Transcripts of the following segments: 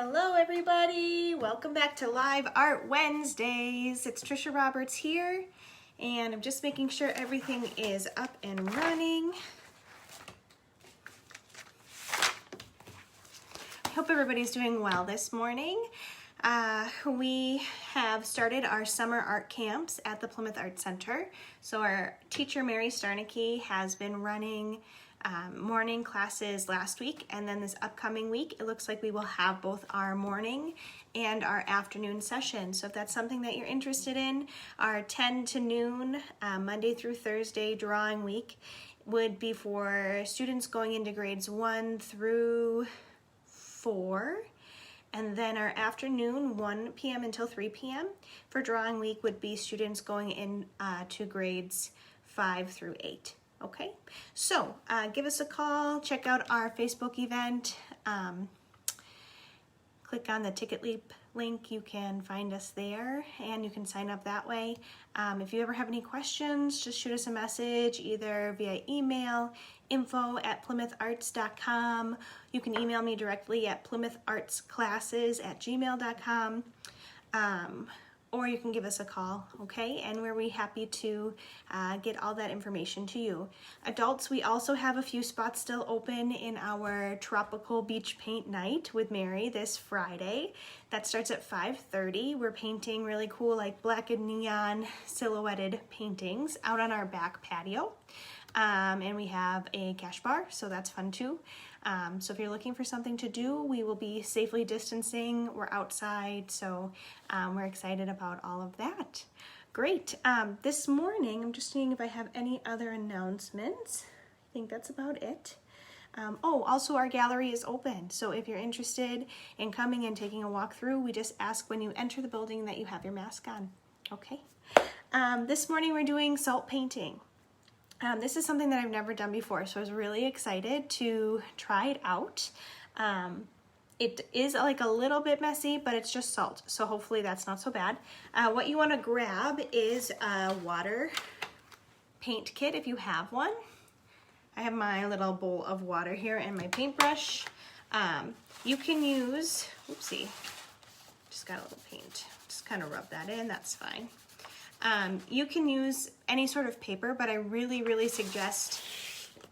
Hello everybody, welcome back to Live Art Wednesdays. It's Tricia Roberts here, and I'm just making sure everything is up and running. I hope everybody's doing well this morning. We have started our summer art camps at the Plymouth Arts Center. So our teacher, Mary Starnicki, has been running morning classes last week, and then this upcoming week it looks like we will have both our morning and our afternoon session. So if that's something that you're interested in, our 10 to noon Monday through Thursday drawing week would be for students going into grades 1 through 4, and then our afternoon 1 p.m. until 3 p.m. for drawing week would be students going in to grades 5 through 8. Okay, so give us a call, check out our Facebook event, click on the Ticket Leap link, you can find us there and you can sign up that way. If you ever have any questions, just shoot us a message either via email, info@plymoutharts.com. You can email me directly at plymouthartsclasses@gmail.com. Or you can give us a call, okay? And we're really happy to get all that information to you. Adults, we also have a few spots still open in our Tropical Beach Paint Night with Mary this Friday. That starts at 5:30. We're painting really cool, like black and neon silhouetted paintings out on our back patio. And we have a cash bar, so that's fun too. So if you're looking for something to do, we will be safely distancing. We're outside, so we're excited about all of that. Great. This morning, I'm just seeing if I have any other announcements. I think that's about it. Also our gallery is open, so if you're interested in coming and taking a walk through, we just ask when you enter the building that you have your mask on. Okay. This morning we're doing salt painting. This is something that I've never done before, so I was really excited to try it out. It is like a little bit messy, but it's just salt, so hopefully that's not so bad. What you want to grab is a water paint kit if you have one. I have my little bowl of water here and my paintbrush. You can use, oopsie, just got a little paint. Just kind of rub that in, that's fine. You can use any sort of paper, but I really suggest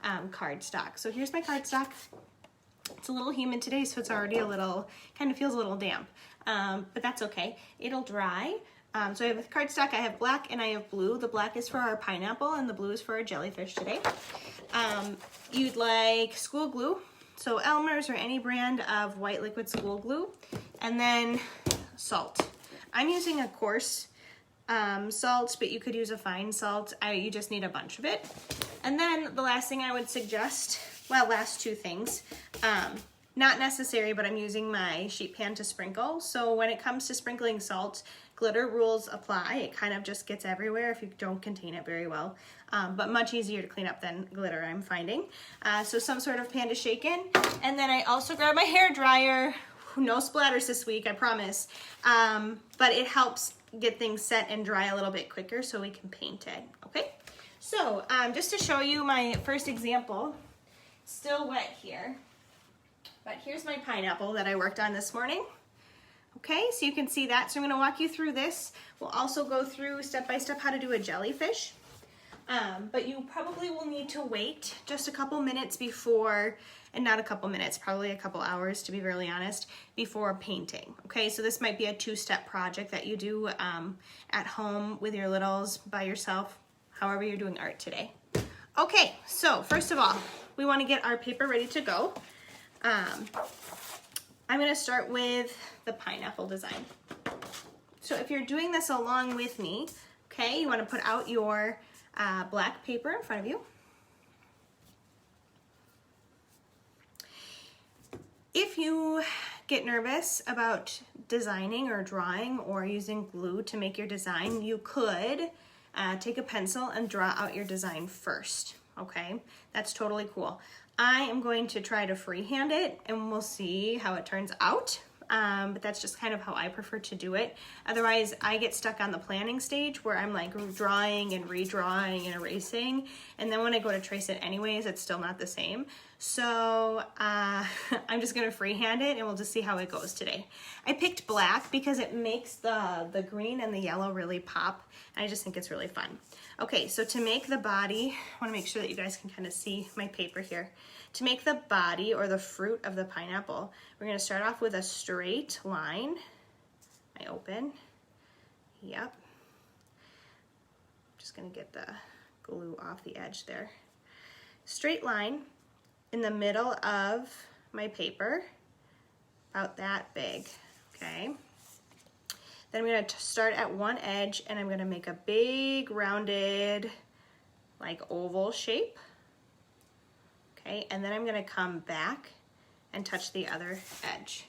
cardstock. So here's my cardstock. It's a little humid today, so it's already a little, kind of feels a little damp, but that's okay. It'll dry. So I have cardstock, I have black and I have blue. The black is for our pineapple and the blue is for our jellyfish today. You'd like school glue, so Elmer's or any brand of white liquid school glue, and then salt. I'm using a coarse salt, but you could use a fine salt. You just need a bunch of it. And then the last thing I would suggest, well, last two things, not necessary, but I'm using my sheet pan to sprinkle. So when it comes to sprinkling salt, glitter rules apply. It kind of just gets everywhere if you don't contain it very well, but much easier to clean up than glitter, I'm finding. So some sort of pan to shake in. And then I also grab my hair dryer. No splatters this week, I promise, but it helps get things set and dry a little bit quicker so we can paint it, okay? So just to show you my first example, still wet here, but here's my pineapple that I worked on this morning. Okay, so you can see that. So I'm going to walk you through this. We'll also go through step by step how to do a jellyfish, but you probably will need to wait just a couple minutes before, and not a couple minutes, probably a couple hours to be really honest, before painting. Okay, so this might be a two-step project that you do at home with your littles, by yourself, however you're doing art today. Okay, so first of all, we want to get our paper ready to go. I'm going to start with the pineapple design. So if you're doing this along with me, okay, you want to put out your black paper in front of you. If you get nervous about designing or drawing or using glue to make your design, you could take a pencil and draw out your design first, okay? That's totally cool. I am going to try to freehand it and we'll see how it turns out, but that's just kind of how I prefer to do it. Otherwise, I get stuck on the planning stage where I'm like drawing and redrawing and erasing, and then when I go to trace it anyways, it's still not the same. So I'm just gonna freehand it and we'll just see how it goes today. I picked black because it makes the green and the yellow really pop. And I just think it's really fun. Okay, so to make the body, I wanna make sure that you guys can kind of see my paper here. To make the body or the fruit of the pineapple, we're gonna start off with a straight line. I open, yep. Just gonna get the glue off the edge there. Straight line in the middle of my paper, about that big, okay? Then I'm gonna start at one edge and I'm gonna make a big rounded, like oval shape, okay? And then I'm gonna come back and touch the other edge.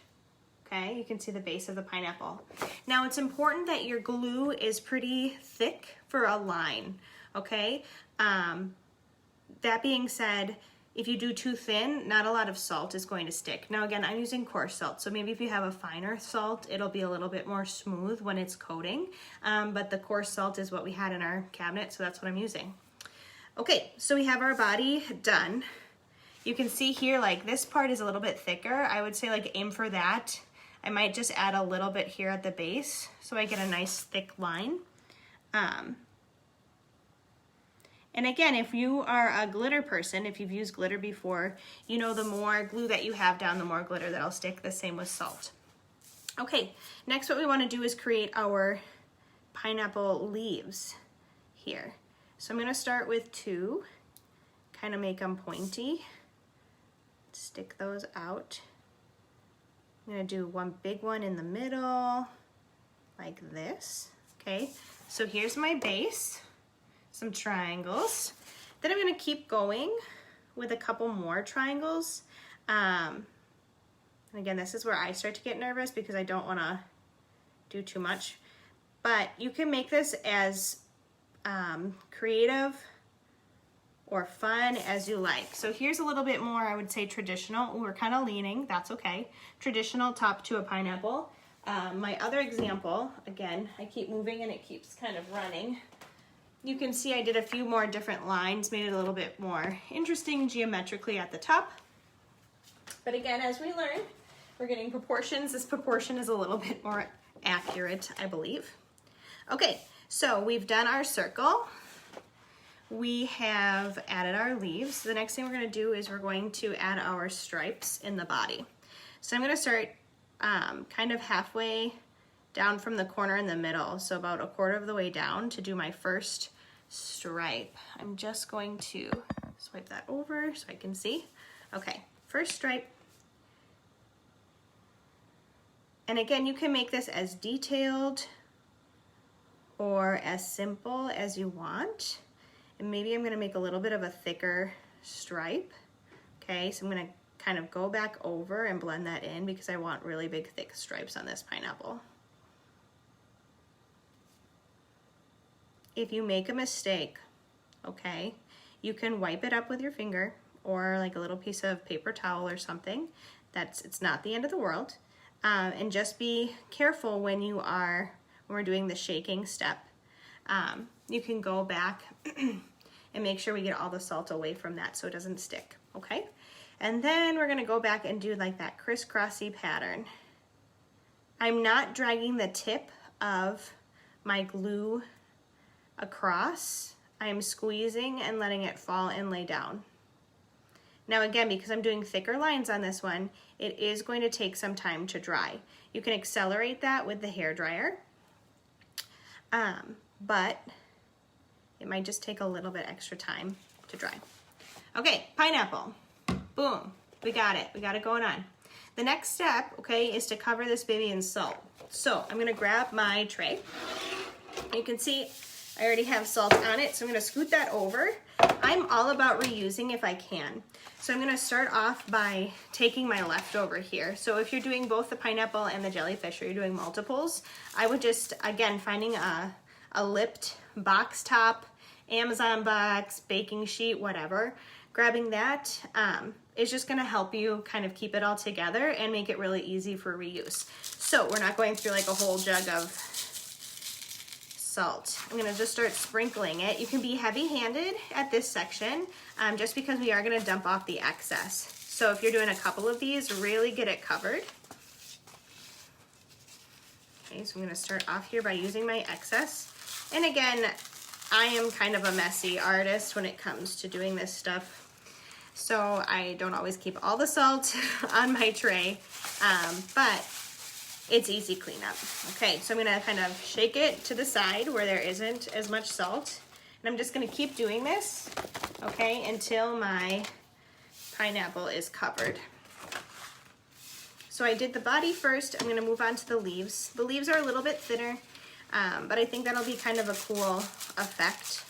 Okay, you can see the base of the pineapple. Now it's important that your glue is pretty thick for a line, okay? That being said, if you do too thin, not a lot of salt is going to stick. Now again, I'm using coarse salt, so maybe if you have a finer salt, it'll be a little bit more smooth when it's coating, but the coarse salt is what we had in our cabinet, so that's what I'm using. Okay, so we have our body done. You can see here, like this part is a little bit thicker. I would say like aim for that. I might just add a little bit here at the base so I get a nice thick line. And again, if you are a glitter person, if you've used glitter before, you know the more glue that you have down, the more glitter that'll stick. The same with salt. Okay, next what we want to do is create our pineapple leaves here. So I'm going to start with two, kind of make them pointy, stick those out. I'm gonna do one big one in the middle, like this, okay? So here's my base, some triangles. Then I'm gonna keep going with a couple more triangles. And again, this is where I start to get nervous because I don't wanna do too much. But you can make this as creative or fun as you like. So here's a little bit more, I would say traditional. We're kind of leaning, that's okay. Traditional top to a pineapple. My other example, again, I keep moving and it keeps kind of running. You can see I did a few more different lines, made it a little bit more interesting geometrically at the top. But again, as we learn, we're getting proportions. This proportion is a little bit more accurate, I believe. Okay, so we've done our circle. We have added our leaves. The next thing we're going to do is we're going to add our stripes in the body. So I'm going to start kind of halfway down from the corner in the middle, so about a quarter of the way down to do my first stripe. I'm just going to swipe that over so I can see. Okay, first stripe. And again, you can make this as detailed or as simple as you want. And maybe I'm gonna make a little bit of a thicker stripe. Okay, so I'm gonna kind of go back over and blend that in because I want really big, thick stripes on this pineapple. If you make a mistake, okay, you can wipe it up with your finger or like a little piece of paper towel or something. It's not the end of the world. And just be careful when we're doing the shaking step. You can go back and make sure we get all the salt away from that so it doesn't stick, okay? And then we're gonna go back and do like that crisscrossy pattern. I'm not dragging the tip of my glue across. I'm squeezing and letting it fall and lay down. Now again, because I'm doing thicker lines on this one, it is going to take some time to dry. You can accelerate that with the hairdryer, but it might just take a little bit extra time to dry. Okay, pineapple, boom, we got it going on. The next step, okay, is to cover this baby in salt. So I'm gonna grab my tray. You can see I already have salt on it, so I'm gonna scoot that over. I'm all about reusing if I can. So I'm gonna start off by taking my leftover here. So if you're doing both the pineapple and the jellyfish, or you're doing multiples, I would just, again, finding a lipped box top, Amazon box, baking sheet, whatever, grabbing that is just gonna help you kind of keep it all together and make it really easy for reuse. So we're not going through like a whole jug of salt. I'm gonna just start sprinkling it. You can be heavy-handed at this section just because we are gonna dump off the excess. So if you're doing a couple of these, really get it covered. Okay, so I'm gonna start off here by using my excess. And again, I am kind of a messy artist when it comes to doing this stuff. So I don't always keep all the salt on my tray, but it's easy cleanup. Okay, so I'm gonna kind of shake it to the side where there isn't as much salt. And I'm just gonna keep doing this, okay, until my pineapple is covered. So I did the body first. I'm gonna move on to the leaves. The leaves are a little bit thinner, but I think that'll be kind of a cool effect.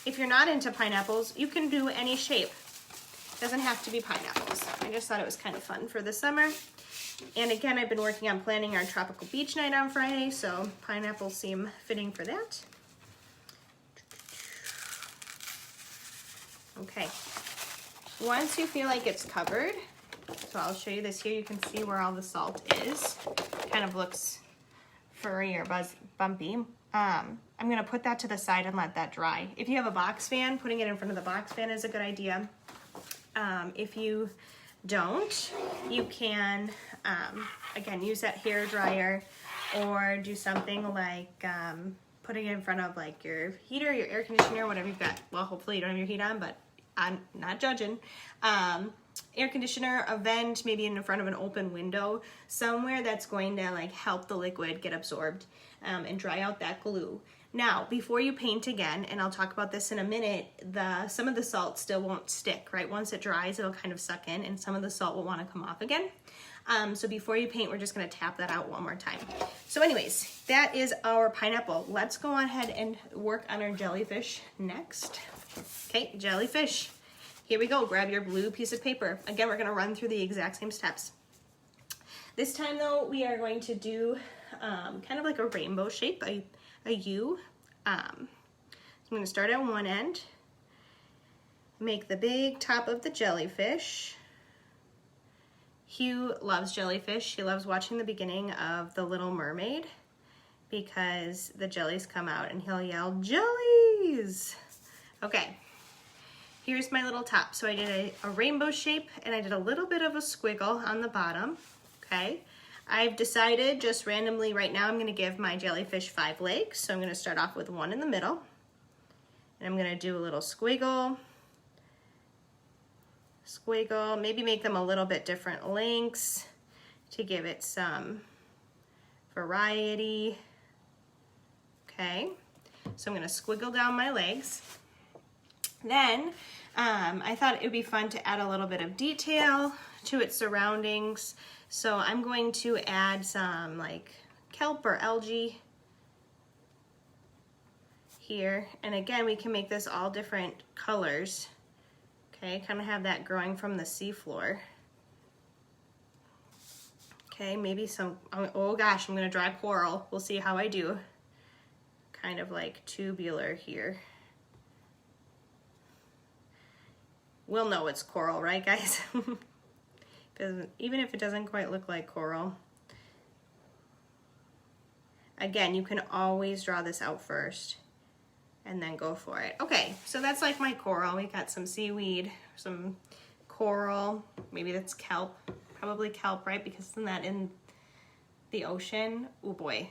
If you're not into pineapples, you can do any shape. It doesn't have to be pineapples. I just thought it was kind of fun for the summer. And again, I've been working on planning our tropical beach night on Friday, so pineapples seem fitting for that. Okay, once you feel like it's covered, so I'll show you this here, you can see where all the salt is. Kind of looks furry or bumpy. I'm gonna put that to the side and let that dry. If you have a box fan, putting it in front of the box fan is a good idea. If you don't, you can, again, use that hair dryer or do something like putting it in front of like your heater, your air conditioner, whatever you've got. Well, hopefully you don't have your heat on, but I'm not judging. Air conditioner, a vent, maybe in front of an open window, somewhere that's going to like help the liquid get absorbed and dry out that glue. Now, before you paint again, and I'll talk about this in a minute, some of the salt still won't stick, right? Once it dries, it'll kind of suck in and some of the salt will want to come off again. So before you paint, we're just going to tap that out one more time. So anyways, that is our pineapple. Let's go on ahead and work on our jellyfish next. Okay, jellyfish. Here we go. Grab your blue piece of paper. Again, we're going to run through the exact same steps. This time though, we are going to do kind of like a rainbow shape, a U. So I'm going to start at one end, make the big top of the jellyfish. Hugh loves jellyfish. He loves watching the beginning of The Little Mermaid because the jellies come out and he'll yell, "Jellies!" Okay, here's my little top. So I did a rainbow shape and I did a little bit of a squiggle on the bottom, okay? I've decided just randomly right now I'm gonna give my jellyfish 5 legs. So I'm gonna start off with one in the middle and I'm gonna do a little squiggle, squiggle, maybe make them a little bit different lengths to give it some variety. Okay, so I'm gonna squiggle down my legs. Then I thought it would be fun to add a little bit of detail to its surroundings. So I'm going to add some like kelp or algae here. And again, we can make this all different colors. Okay, kind of have that growing from the seafloor. Okay, maybe some, oh gosh, I'm gonna draw coral. We'll see how I do. Kind of like tubular here. We'll know it's coral, right guys? Even if it doesn't quite look like coral. Again, you can always draw this out first and then go for it. Okay, so that's like my coral. We got some seaweed, some coral, maybe that's kelp, probably kelp, right? Because isn't that in the ocean? Oh boy,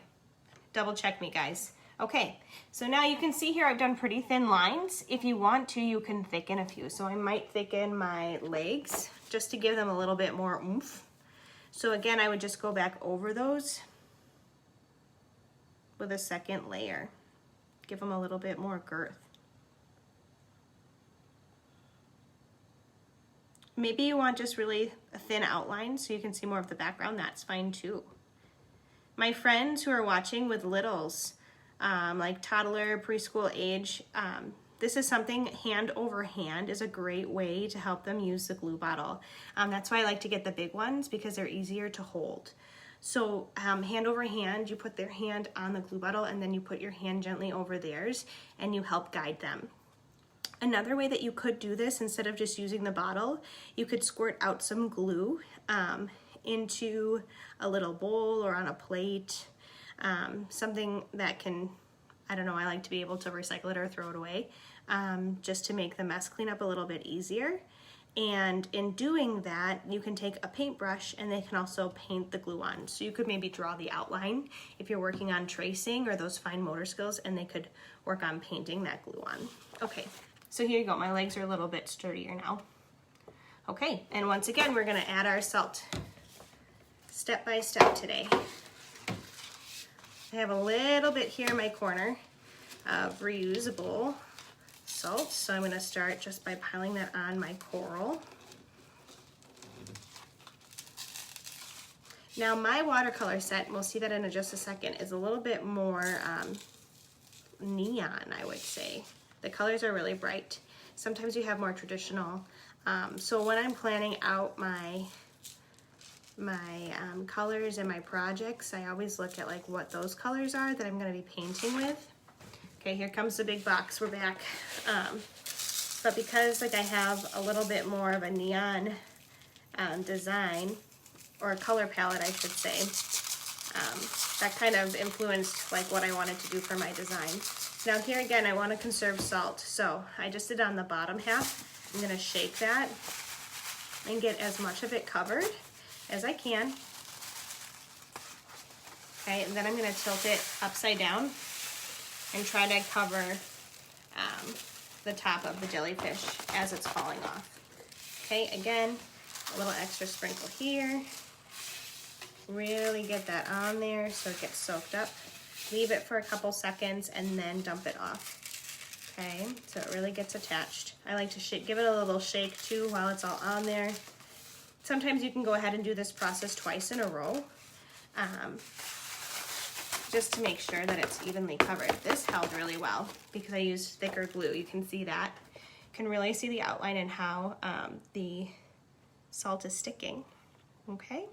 double check me guys. Okay, so now you can see here I've done pretty thin lines. If you want to, you can thicken a few. So I might thicken my legs just to give them a little bit more oomph. So again, I would just go back over those with a second layer. Give them a little bit more girth. Maybe you want just really a thin outline so you can see more of the background. That's fine too. My friends who are watching with littles, like toddler, preschool age, this is something hand over hand is a great way to help them use the glue bottle. That's why I like to get the big ones because they're easier to hold. So hand over hand, you put their hand on the glue bottle and then you put your hand gently over theirs and you help guide them. Another way that you could do this, instead of just using the bottle, you could squirt out some glue into a little bowl or on a plate. something that can, I don't know, I like to be able to recycle it or throw it away, just to make the mess cleanup a little bit easier. And in doing that, you can take a paintbrush and they can also paint the glue on. So you could maybe draw the outline if you're working on tracing or those fine motor skills, and they could work on painting that glue on. Okay, so here you go. My legs are a little bit sturdier now. Okay, and once again, we're gonna add our salt step by step today. I have a little bit here in my corner of reusable salt, so I'm going to start just by piling that on my coral. Now my watercolor set, and we'll see that in just a second, is a little bit more neon, I would say. The colors are really bright. Sometimes you have more traditional. So when I'm planning out my colors and my projects, I always look at like what those colors are that I'm going to be painting with. Okay, here comes the big box, we're back. But because like I have a little bit more of a neon design, or a color palette I should say, that kind of influenced like what I wanted to do for my design. Now here again, I want to conserve salt, so I just did on the bottom half. I'm going to shake that and get as much of it covered as I can. Okay, and then I'm going to tilt it upside down and try to cover the top of the jellyfish as it's falling off. Okay, again, a little extra sprinkle here. Really get that on there so it gets soaked up. Leave it for a couple seconds and then dump it off. Okay, so it really gets attached. I like to give it a little shake too while it's all on there. Sometimes you can go ahead and do this process twice in a row, just to make sure that it's evenly covered. This held really well because I used thicker glue. You can see that. You can really see the outline and how the salt is sticking. Okay,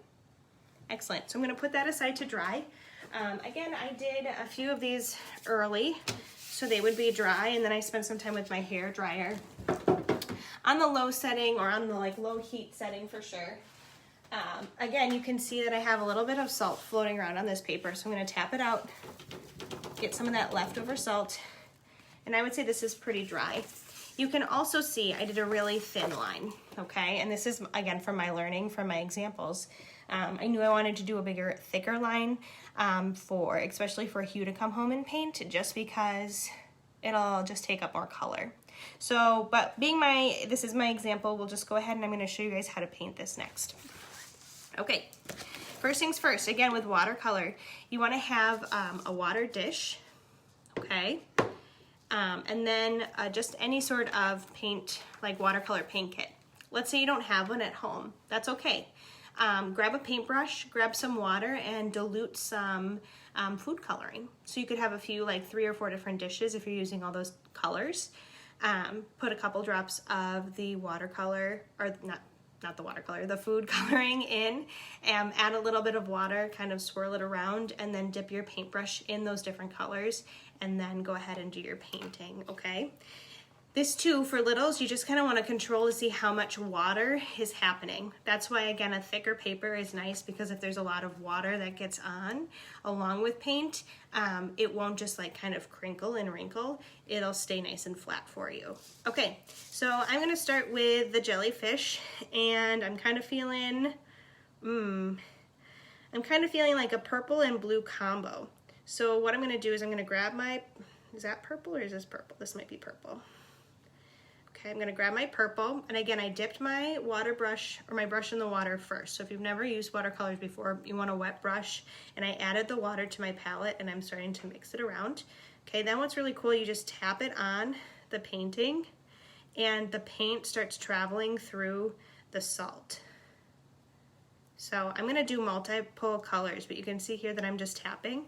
excellent. So I'm going to put that aside to dry. Again, I did a few of these early so they would be dry, and then I spent some time with my hair dryer on the low setting, or on the like low heat setting for sure. Again, you can see that I have a little bit of salt floating around on this paper, so I'm going to tap it out, get some of that leftover salt, and I would say this is pretty dry. You can also see I did a really thin line, okay? And this is, again, from my learning, from my examples. I knew I wanted to do a bigger, thicker line, especially for Hugh to come home and paint, just because it'll just take up more color. So, but this is my example, we'll just go ahead and I'm going to show you guys how to paint this next. Okay, first things first, again with watercolor, you want to have a water dish, okay? And then just any sort of paint, like watercolor paint kit. Let's say you don't have one at home, that's okay. Grab a paintbrush, grab some water, and dilute some food coloring. So you could have a few, like 3 or 4 different dishes if you're using all those colors. Put a couple drops of the watercolor, or not the watercolor, the food coloring in, add a little bit of water, kind of swirl it around, and then dip your paintbrush in those different colors, and then go ahead and do your painting, okay? This too, for littles, you just kind of want to control to see how much water is happening. That's why, again, a thicker paper is nice, because if there's a lot of water that gets on along with paint, it won't just like kind of crinkle and wrinkle. It'll stay nice and flat for you. Okay, so I'm going to start with the jellyfish, and I'm kind of feeling, like a purple and blue combo. So what I'm going to do is I'm going to grab my, is that purple or is this purple? This might be purple. Okay, I'm going to grab my purple, and again, I dipped my water brush, or my brush in the water first. So if you've never used watercolors before, you want a wet brush, and I added the water to my palette, and I'm starting to mix it around. Okay, then what's really cool, you just tap it on the painting, and the paint starts traveling through the salt. So I'm going to do multiple colors, but you can see here that I'm just tapping.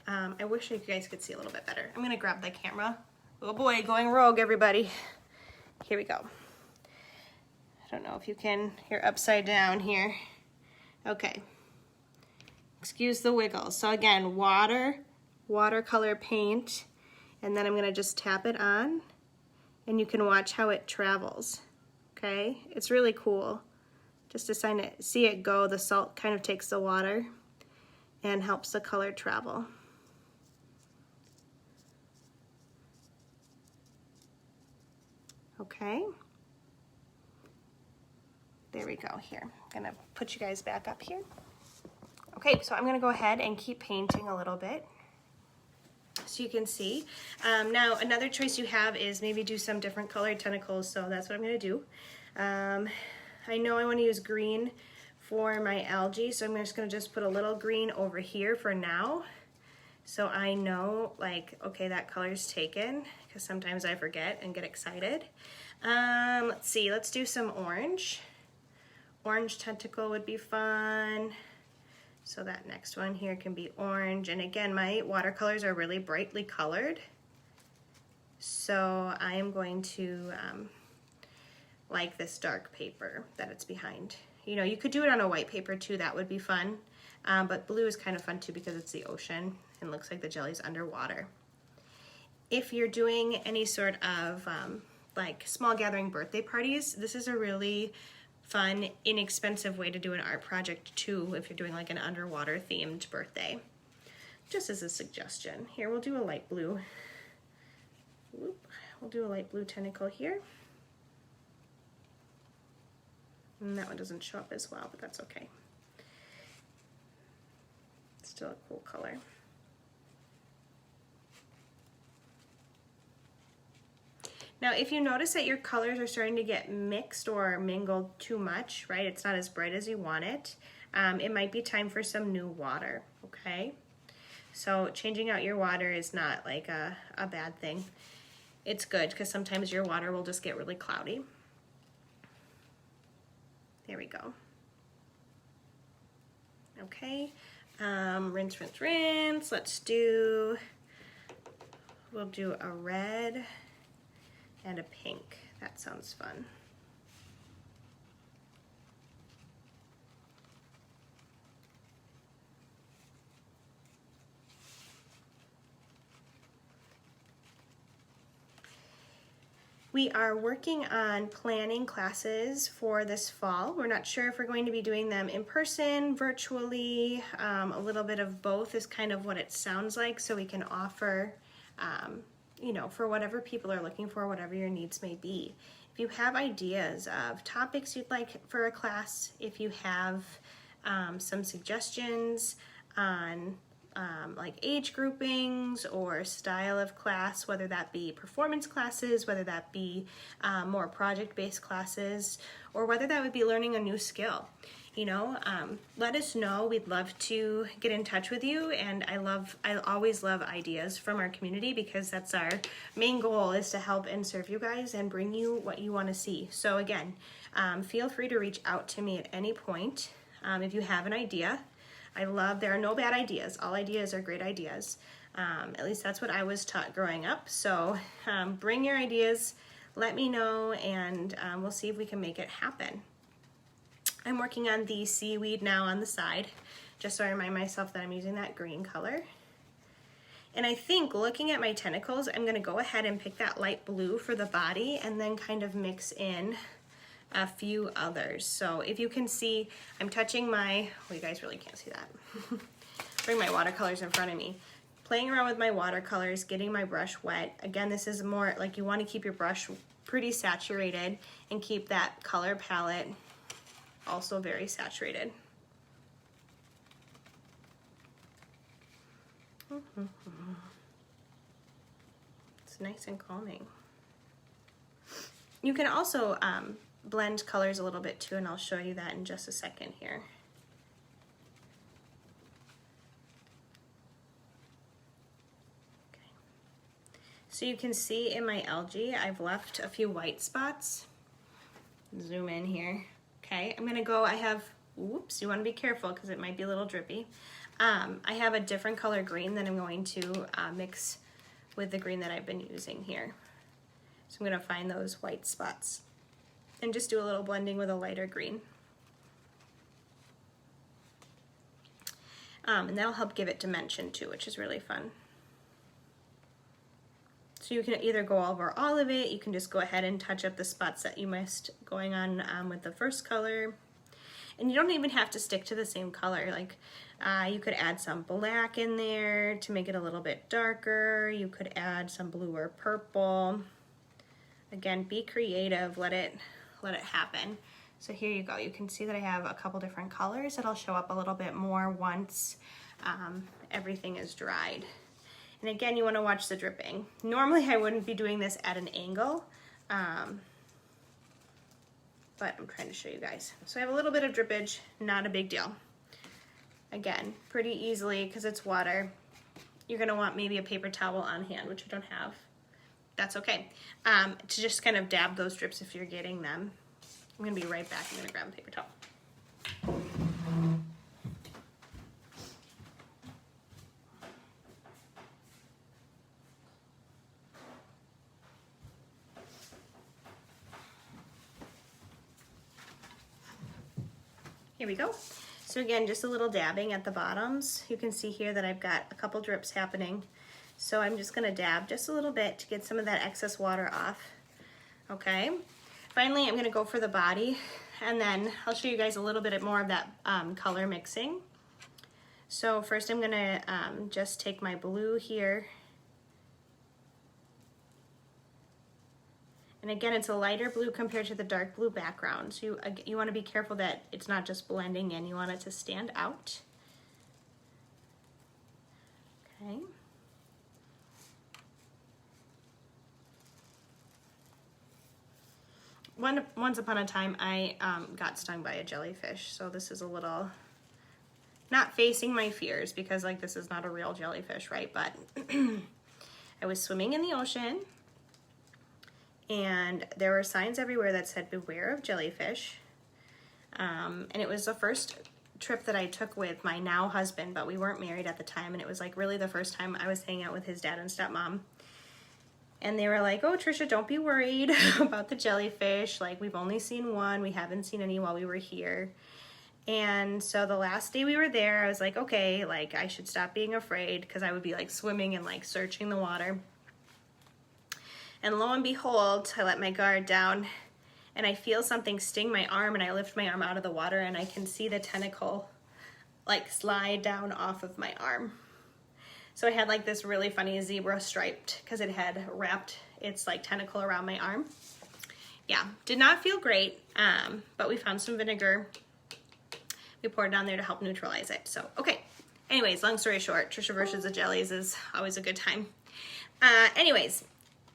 I wish you guys could see a little bit better. I'm going to grab the camera. Oh boy, going rogue, everybody. Here we go. I don't know if you can, you're upside down here. Okay. Excuse the wiggles. So again, watercolor paint, and then I'm gonna just tap it on, and you can watch how it travels. Okay, it's really cool. Just to see it go, the salt kind of takes the water, and helps the color travel. Okay. There we go here. I'm gonna put you guys back up here. Okay, so I'm gonna go ahead and keep painting a little bit so you can see. Now another choice you have is maybe do some different colored tentacles, so that's what I'm gonna do. I know I wanna use green for my algae, so I'm just gonna put a little green over here for now. So I know, like, okay, that color's taken, because sometimes I forget and get excited. Let's see, let's do some orange. Orange tentacle would be fun. So that next one here can be orange. And again, my watercolors are really brightly colored. So I am going to like this dark paper that it's behind. You know, you could do it on a white paper too, that would be fun. But blue is kind of fun too because it's the ocean and looks like the jelly's underwater. If you're doing any sort of like small gathering birthday parties, this is a really fun, inexpensive way to do an art project too if you're doing like an underwater themed birthday. Just as a suggestion. Here, we'll do a light blue. Whoop. We'll do a light blue tentacle here. And that one doesn't show up as well, but that's okay. Still a cool color. Now, if you notice that your colors are starting to get mixed or mingled too much, right? It's not as bright as you want it. It might be time for some new water, okay? So changing out your water is not like a bad thing. It's good because sometimes your water will just get really cloudy. There we go. Okay, rinse, rinse, rinse. We'll do a red and a pink. That sounds fun. We are working on planning classes for this fall. We're not sure if we're going to be doing them in person, virtually, a little bit of both is kind of what it sounds like, so we can offer you know, for whatever people are looking for, whatever your needs may be. If you have ideas of topics you'd like for a class, if you have some suggestions on like age groupings or style of class, whether that be performance classes, whether that be more project-based classes, or whether that would be learning a new skill. You know, let us know. We'd love to get in touch with you, and I always love ideas from our community because that's our main goal, is to help and serve you guys and bring you what you want to see. So again, feel free to reach out to me at any point if you have an idea. There are no bad ideas. All ideas are great ideas. At least that's what I was taught growing up. So bring your ideas, let me know, and we'll see if we can make it happen. I'm working on the seaweed now on the side, just so I remind myself that I'm using that green color. And I think, looking at my tentacles, I'm gonna go ahead and pick that light blue for the body and then kind of mix in a few others. So if you can see, I'm touching well, you guys really can't see that. Bring my watercolors in front of me. Playing around with my watercolors, getting my brush wet. Again, this is more like you wanna keep your brush pretty saturated and keep that color palette also very saturated. It's nice and calming. You can also blend colors a little bit too, and I'll show you that in just a second here. Okay. So you can see in my algae, I've left a few white spots. Zoom in here. Okay, I'm gonna go, whoops, you wanna be careful because it might be a little drippy. I have a different color green that I'm going to mix with the green that I've been using here. So I'm gonna find those white spots and just do a little blending with a lighter green. And that'll help give it dimension too, which is really fun. So you can either go over all of it, you can just go ahead and touch up the spots that you missed going on with the first color. And you don't even have to stick to the same color. Like you could add some black in there to make it a little bit darker. You could add some blue or purple. Again, be creative, let it happen. So here you go. You can see that I have a couple different colors that'll show up a little bit more once everything is dried. And again, you want to watch the dripping. Normally I wouldn't be doing this at an angle, but I'm trying to show you guys. So I have a little bit of drippage, not a big deal. Again, pretty easily, because it's water, you're gonna want maybe a paper towel on hand, which I don't have. That's okay. To just kind of dab those drips if you're getting them. I'm gonna be right back. I'm gonna grab a paper towel. Here we go. So again, just a little dabbing at the bottoms. You can see here that I've got a couple drips happening. So I'm just gonna dab just a little bit to get some of that excess water off. Okay. Finally, I'm gonna go for the body, and then I'll show you guys a little bit more of that color mixing. So first I'm gonna just take my blue here. And again, it's a lighter blue compared to the dark blue background. So you want to be careful that it's not just blending in. You want it to stand out. Okay. Once upon a time, I got stung by a jellyfish. So this is a little, not facing my fears, because like this is not a real jellyfish, right? But I was swimming in the ocean, and there were signs everywhere that said beware of jellyfish. And it was the first trip that I took with my now husband, but we weren't married at the time, and it was like really the first time I was hanging out with his dad and stepmom. And they were like, oh, Tricia, don't be worried about the jellyfish. Like, we've only seen one. We haven't seen any while we were here. And so the last day we were there, I was like, okay, like I should stop being afraid, because I would be like swimming and like searching the water. And lo and behold, I let my guard down and I feel something sting my arm, and I lift my arm out of the water and I can see the tentacle like slide down off of my arm. So I had like this really funny zebra striped, because it had wrapped its like tentacle around my arm. Yeah, did not feel great, but we found some vinegar. We poured it on there to help neutralize it. So, okay. Anyways, long story short, Tricia versus the jellies is always a good time. Anyways,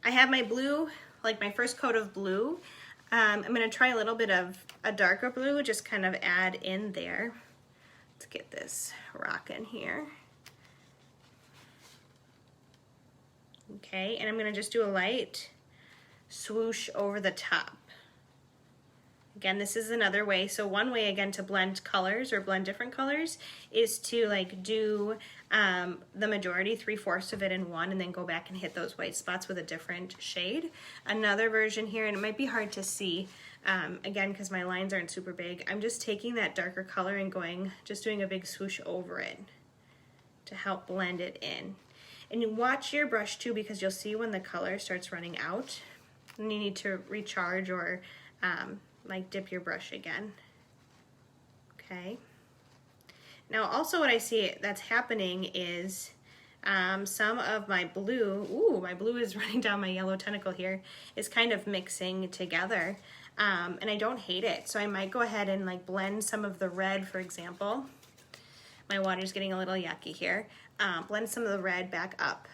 I have my blue, like my first coat of blue. I'm gonna try a little bit of a darker blue, just kind of add in there. Let's get this rocking here. Okay, and I'm gonna just do a light swoosh over the top. Again, this is another way. So one way, again, to blend colors or blend different colors is to like do the majority, 3/4 of it in one, and then go back and hit those white spots with a different shade. Another version here, and it might be hard to see, again, because my lines aren't super big, I'm just taking that darker color and just doing a big swoosh over it to help blend it in. And you watch your brush too, because you'll see when the color starts running out and you need to recharge or like dip your brush again. Okay. Now also what I see that's happening is some of my blue, my blue is running down my yellow tentacle here, is kind of mixing together. And I don't hate it. So I might go ahead and like blend some of the red, for example. My water's getting a little yucky here. Blend some of the red back up.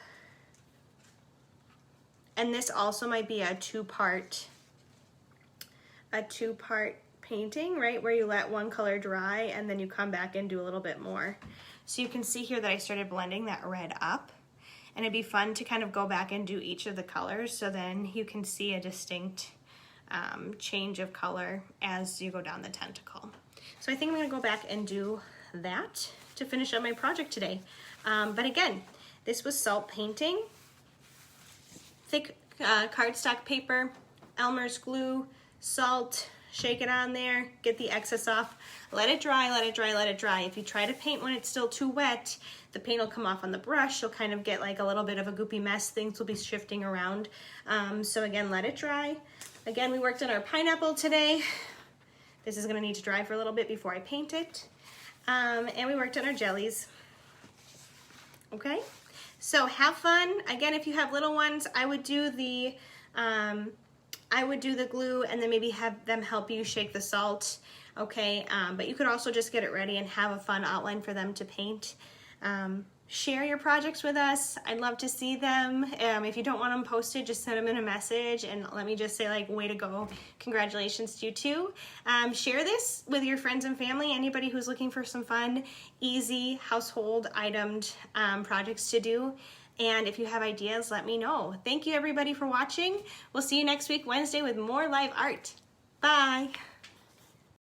And this also might be a two-part painting, right? Where you let one color dry and then you come back and do a little bit more. So you can see here that I started blending that red up, and it'd be fun to kind of go back and do each of the colors, so then you can see a distinct change of color as you go down the tentacle. So I think I'm gonna go back and do that to finish up my project today. But again, this was salt painting, thick cardstock paper, Elmer's glue, salt, shake it on there, get the excess off, let it dry, let it dry, let it dry. If you try to paint when it's still too wet, the paint will come off on the brush. You'll kind of get like a little bit of a goopy mess. Things will be shifting around. So again, let it dry. Again, we worked on our pineapple today. This is gonna need to dry for a little bit before I paint it. And we worked on our jellies. Okay, so have fun. Again, if you have little ones, I would do the glue and then maybe have them help you shake the salt. Okay, but you could also just get it ready and have a fun outline for them to paint. Share your projects with us. I'd love to see them. If you don't want them posted, just send them in a message and let me just say, like, way to go. Congratulations to you too. Share this with your friends and family, anybody who's looking for some fun, easy household itemed projects to do. And if you have ideas, let me know. Thank you everybody for watching. We'll see you next week, Wednesday, with more live art. Bye.